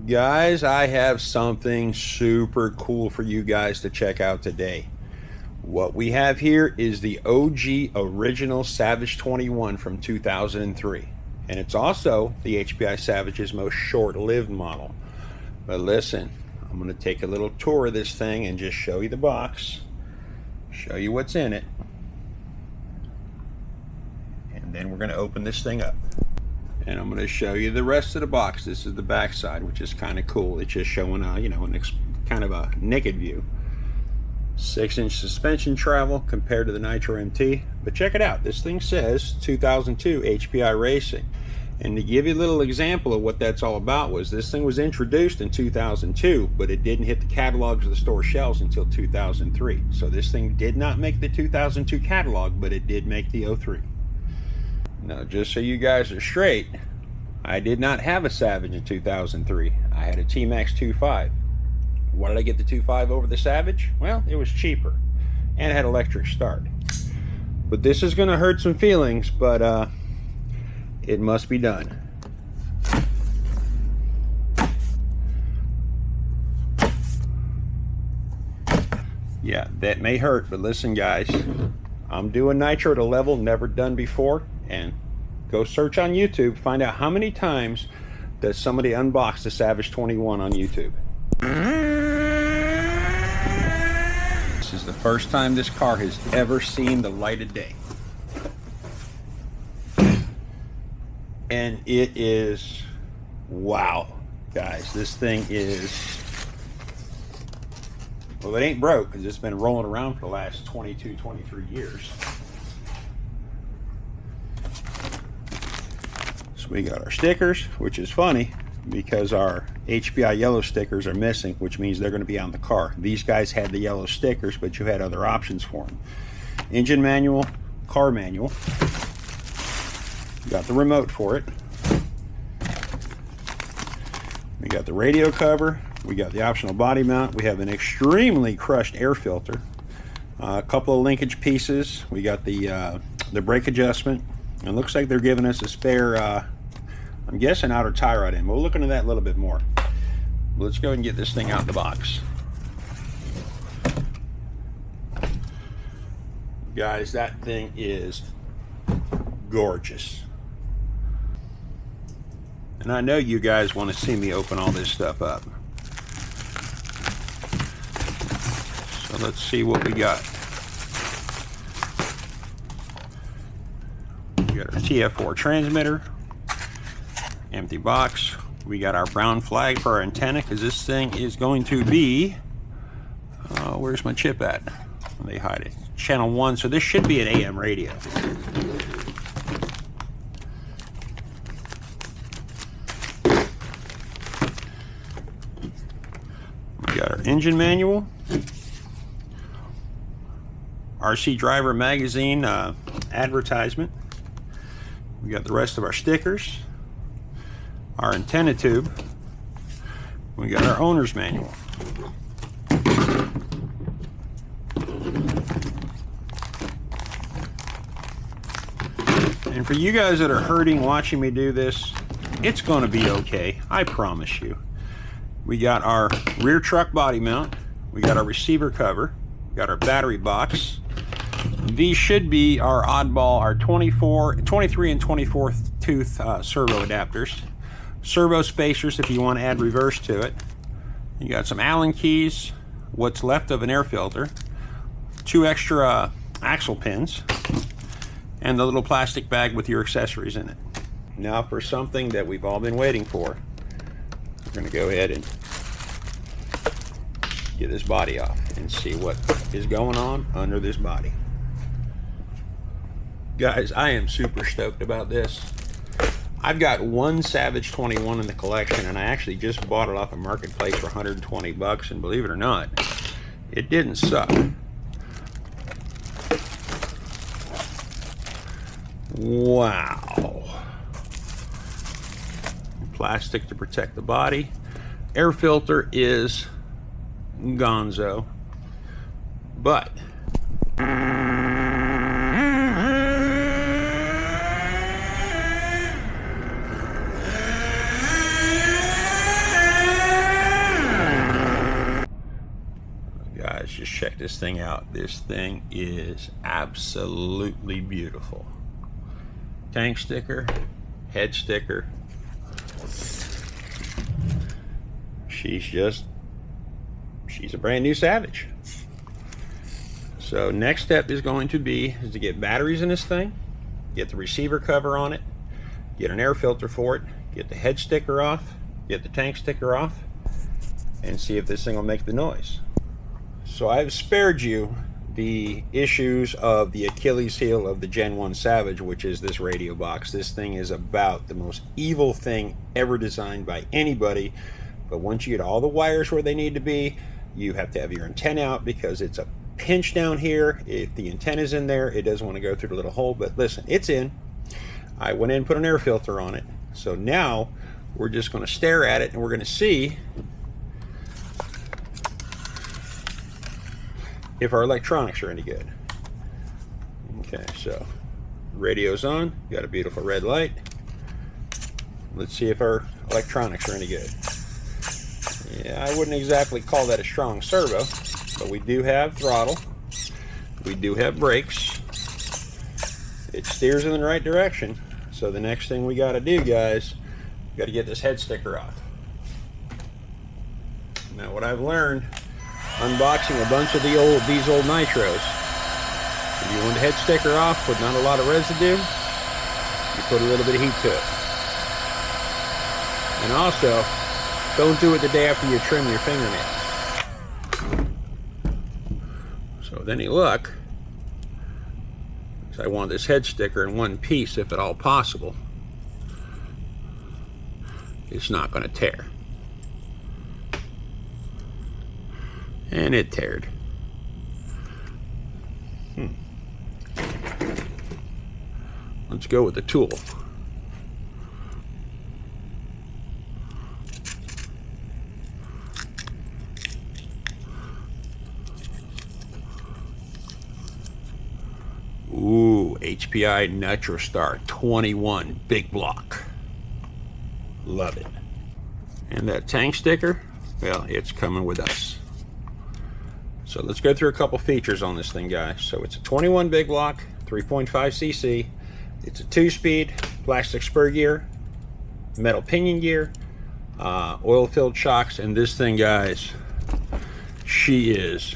Guys, I have something super cool for you guys to check out today. What we have here is the OG original Savage 21 from 2003. And it's also the HPI Savage's most short-lived model. But listen, I'm going to take a little tour of this thing and just show you the box, show you what's in it, and then we're going to open this thing up. And I'm going to show you the rest of the box. This is the back side, which is kind of cool. It's just showing kind of a naked view. 6-inch suspension travel compared to the Nitro MT. But check it out. This thing says 2002 HPI Racing. And to give you a little example of what that's all about was this thing was introduced in 2002, but it didn't hit the catalogs of the store shelves until 2003. So this thing did not make the 2002 catalog, but it did make the 03. Now, just so you guys are straight, I did not have a Savage in 2003. I had a T-Max 2.5. Why did I get the 2.5 over the Savage? Well, it was cheaper, and it had electric start. But this is going to hurt some feelings, but it must be done. Yeah, that may hurt, but listen, guys, I'm doing Nitro at a level never done before. And go search on YouTube, find out how many times does somebody unbox the Savage 21 on YouTube. This is the first time this car has ever seen the light of day. And it is, wow, guys, this thing is, well, it ain't broke because it's been rolling around for the last 22, 23 years. We got our stickers, which is funny because our HPI yellow stickers are missing, which means they're going to be on the car. These guys had the yellow stickers, but you had other options for them. Engine manual, car manual. We got the remote for it. We got the radio cover. We got the optional body mount. We have an extremely crushed air filter. A couple of linkage pieces. We got the brake adjustment. And it looks like they're giving us a spare, I'm guessing, outer tie rod in. We'll look into that a little bit more. Let's go ahead and get this thing out of the box. Guys, that thing is gorgeous. And I know you guys want to see me open all this stuff up. So let's see what we got. We got our TF4 transmitter, empty box. We got our brown flag for our antenna because this thing is going to be, where's my chip at? They hide it. Channel 1, so this should be an AM radio. We got our engine manual, RC Driver magazine advertisement. We got the rest of our stickers, our antenna tube. We got our owner's manual. And for you guys that are hurting watching me do this, it's going to be okay, I promise you. We got our rear truck body mount. We got our receiver cover. We got our battery box. These should be our oddball, our 23 and 24 tooth servo adapters. Servo spacers if you want to add reverse to it. You got some Allen keys, what's left of an air filter, 2 extra axle pins, and the little plastic bag with your accessories in it. Now for something that we've all been waiting for, we're going to go ahead and get this body off and see what is going on under this body. Guys, I am super stoked about this. I've got one Savage 21 in the collection, and I actually just bought it off of Marketplace for 120 bucks, and believe it or not, it didn't suck. Wow. Plastic to protect the body. Air filter is gonzo, but check this thing out. This thing is absolutely beautiful. Tank sticker, head sticker. She's a brand new Savage. So next step is going to be to get batteries in this thing, get the receiver cover on it, get an air filter for it, get the head sticker off, get the tank sticker off, and see if this thing will make the noise. So I've spared you the issues of the Achilles heel of the Gen 1 Savage, which is this radio box. This thing is about the most evil thing ever designed by anybody. But once you get all the wires where they need to be, you have to have your antenna out because it's a pinch down here. If the antenna's in there, it doesn't want to go through the little hole. But listen, it's in. I went in and put an air filter on it. So now we're just going to stare at it and we're going to see if our electronics are any good. Okay, so radio's on, got a beautiful red light. Let's see if our electronics are any good. Yeah, I wouldn't exactly call that a strong servo, but we do have throttle, we do have brakes, it steers in the right direction. So the next thing we got to do, guys, we got to get this head sticker off. Now what I've learned unboxing a bunch of these old Nitros, if you want the head sticker off with not a lot of residue, you put a little bit of heat to it. And also, don't do it the day after you trim your fingernails. So with any luck, I want this head sticker in one piece if at all possible. It's not going to tear. And it teared. Let's go with the tool. Ooh, HPI Nitro Star 21 big block. Love it. And that tank sticker, well, it's coming with us. So let's go through a couple features on this thing, guys. So it's a 21 big block, 3.5 cc. It's a 2-speed plastic spur gear, metal pinion gear, oil-filled shocks, and this thing, guys, she is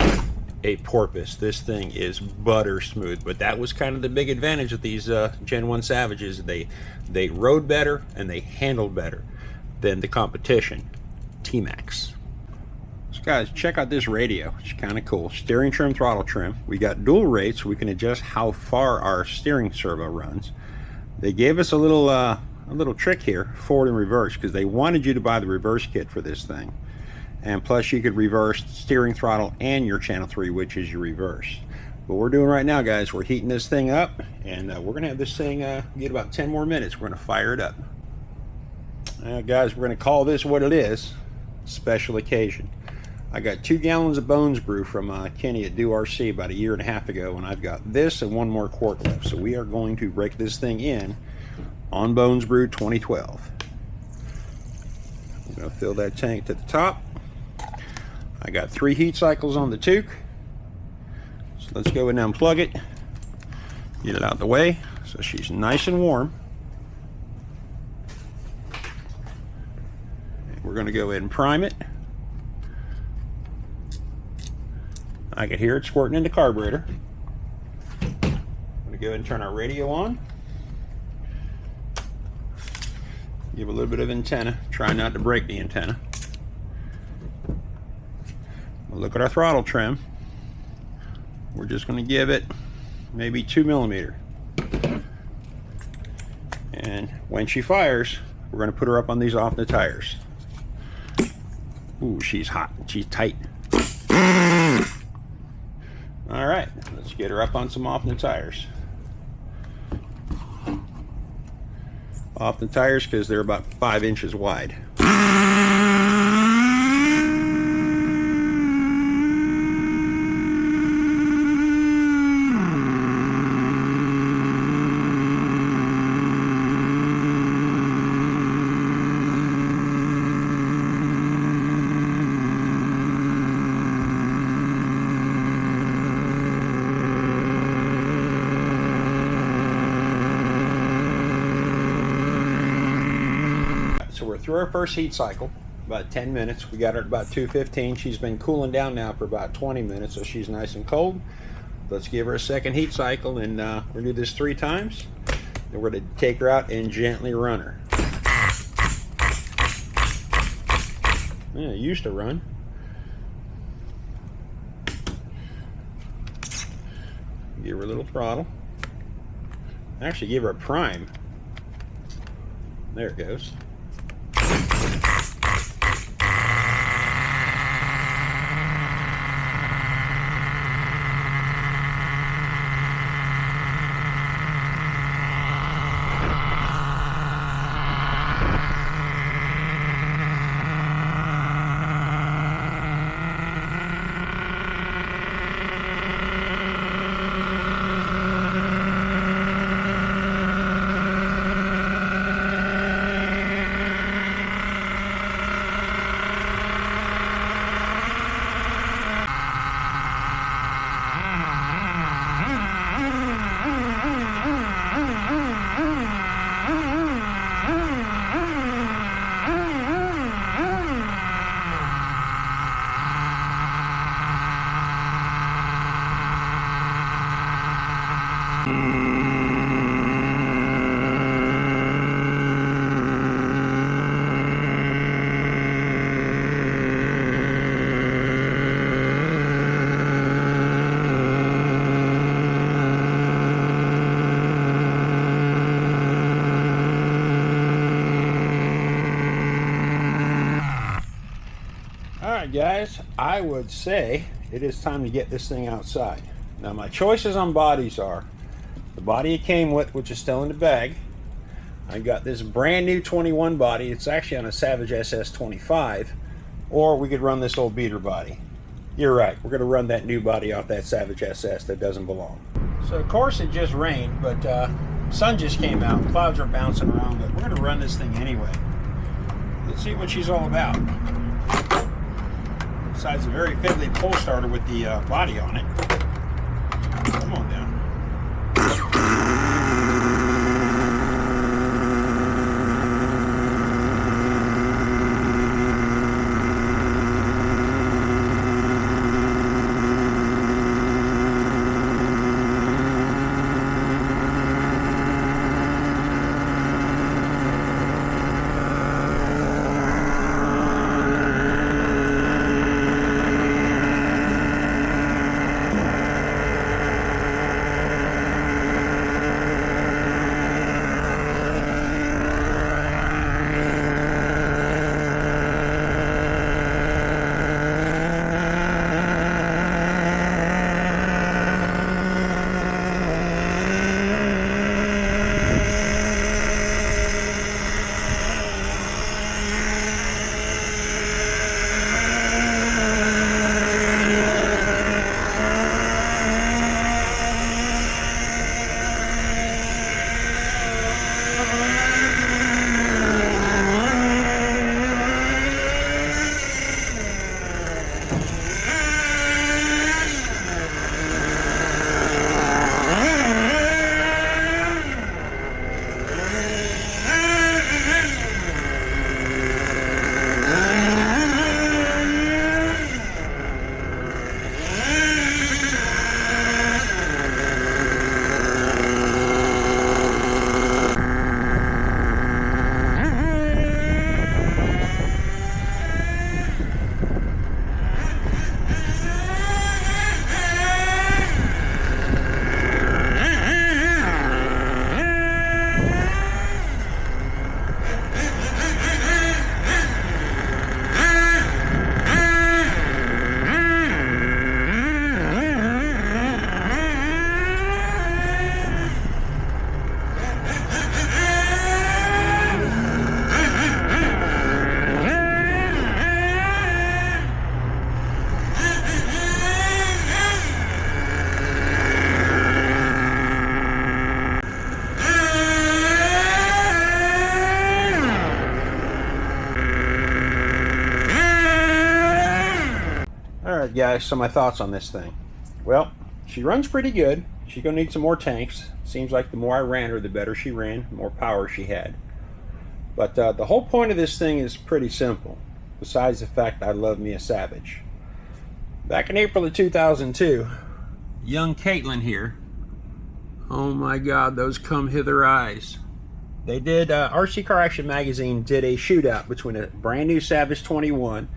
a porpoise. This thing is butter smooth. But that was kind of the big advantage of these Gen 1 Savages. They rode better and they handled better than the competition, T-Max. So guys, check out this radio. It's kind of cool. Steering trim, throttle trim. We got dual rates, so we can adjust how far our steering servo runs. They gave us a little trick here, forward and reverse, because they wanted you to buy the reverse kit for this thing. And plus you could reverse steering, throttle, and your channel 3, which is your reverse. What we're doing right now, guys, we're heating this thing up, and we're going to have this thing get about 10 more minutes. We're going to fire it up. Guys, we're going to call this what it is, special occasion. I got 2 gallons of Bones Brew from Kenny at Do RC about 1.5 years ago, and I've got this and 1 more quart left. So we are going to break this thing in on Bones Brew 2012. I'm going to fill that tank to the top. I got 3 heat cycles on the toque. So let's go and unplug it, get it out of the way so she's nice and warm. And we're going to go ahead and prime it. I can hear it squirting in the carburetor. I'm going to go ahead and turn our radio on. Give a little bit of antenna. Try not to break the antenna. We'll look at our throttle trim. We're just going to give it maybe 2 millimeter. And when she fires, we're going to put her up on these off the tires. Ooh, she's hot. She's tight. All right, let's get her up on some off the tires. Off the tires because they're about 5 inches wide. through our first heat cycle, about 10 minutes. We got her at about 215. She's been cooling down now for about 20 minutes, so she's nice and cold. Let's give her a second heat cycle, and we're going to do this 3 times. Then we're going to take her out and gently run her. Yeah, it used to run. Give her a little throttle. Actually, give her a prime. There it goes. Alright guys, I would say it is time to get this thing outside. Now my choices on bodies are the body it came with, which is still in the bag. I got this brand new 21 body. It's actually on a Savage SS 25, or we could run this old beater body. You're right, we're going to run that new body off that Savage SS that doesn't belong. So of course it just rained, but sun just came out, clouds are bouncing around, but we're going to run this thing anyway. Let's see what she's all about. Besides a very fiddly pull starter with the body on it. Come on down. Alright guys, so my thoughts on this thing. Well, she runs pretty good. She's going to need some more tanks. Seems like the more I ran her, the better she ran, the more power she had. But the whole point of this thing is pretty simple, besides the fact I love me a Savage. Back in April of 2002, young Caitlin here, oh my God, those come hither eyes. They did, RC Car Action Magazine did a shootout between a brand new Savage 21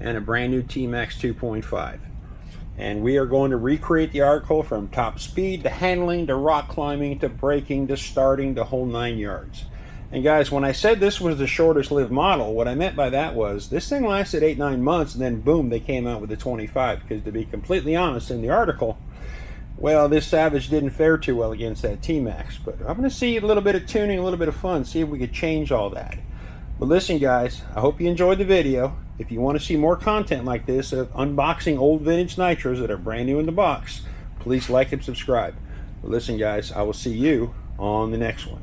and a brand new T-Max 2.5. And we are going to recreate the article from top speed to handling to rock climbing to braking to starting the whole 9 yards. And guys, when I said this was the shortest lived model, what I meant by that was this thing lasted 8-9 months, and then boom, they came out with the 25. Because to be completely honest, in the article, well, this Savage didn't fare too well against that T-Max. But I'm going to see a little bit of tuning, a little bit of fun, see if we could change all that. But listen guys, I hope you enjoyed the video. If you want to see more content like this of unboxing old vintage Nitros that are brand new in the box, please like and subscribe. But listen guys, I will see you on the next one.